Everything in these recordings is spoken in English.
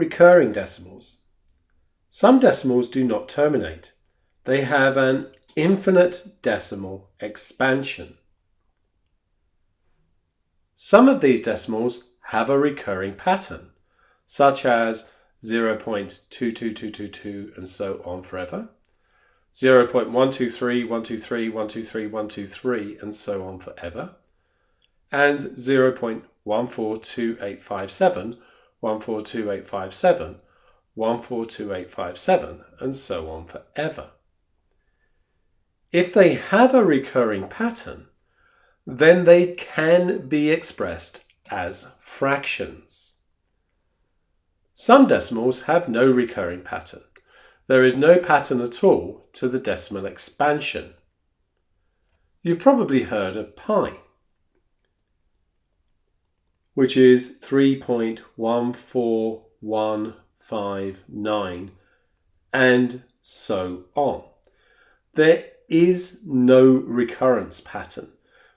recurring decimals. Some decimals do not terminate. They have an infinite decimal expansion. Some of these decimals have a recurring pattern, such as 0.22222 and so on forever, 0.123, 123, 123, 123 and so on forever, and 0.142857, 142857, 142857 and so on forever. If they have a recurring pattern, then they can be expressed as fractions. Some decimals have no recurring pattern. There is no pattern at all to the decimal expansion. You've probably heard of pi, which is 3.14159 and so on. There is no recurrence pattern.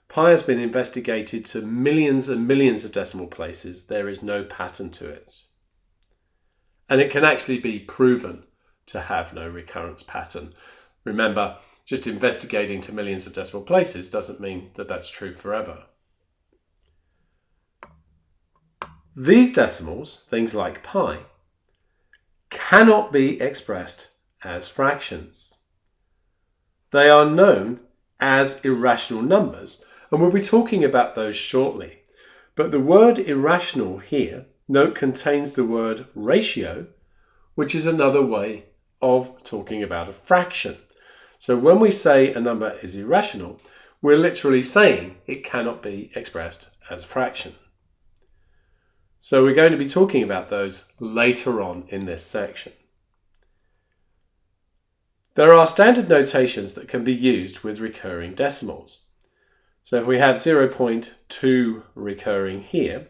Pi has been investigated to millions and millions of decimal places. There is no pattern to it. And it can actually be proven to have no recurrence pattern. Remember, just investigating to millions of decimal places doesn't mean that that's true forever. These decimals, things like pi, cannot be expressed as fractions. They are known as irrational numbers, and we'll be talking about those shortly. But the word irrational here, note, contains the word ratio, which is another way of talking about a fraction. So when we say a number is irrational, we're literally saying it cannot be expressed as a fraction. So we're going to be talking about those later on in this section. There are standard notations that can be used with recurring decimals. So if we have 0.2 recurring here,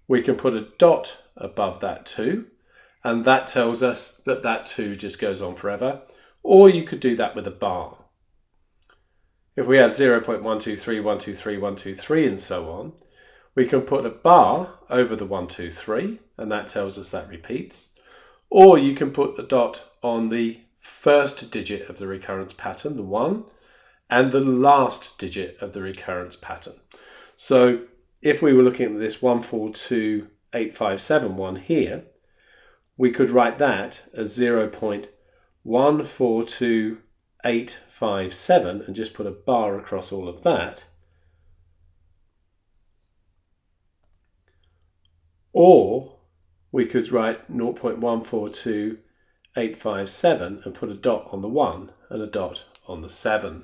we can put a dot above that 2, and that tells us that that 2 just goes on forever, or you could do that with a bar. If we have 0.123, 123, 123 and so on, we can put a bar over the 123, and that tells us that repeats, or you can put a dot on the first digit of the recurrence pattern, the 1, and the last digit of the recurrence pattern. So if we were looking at this 142857 here, we could write that as 0.142857 and just put a bar across all of that. Or we could write 0.142857 and put a dot on the 1 and a dot on the 7.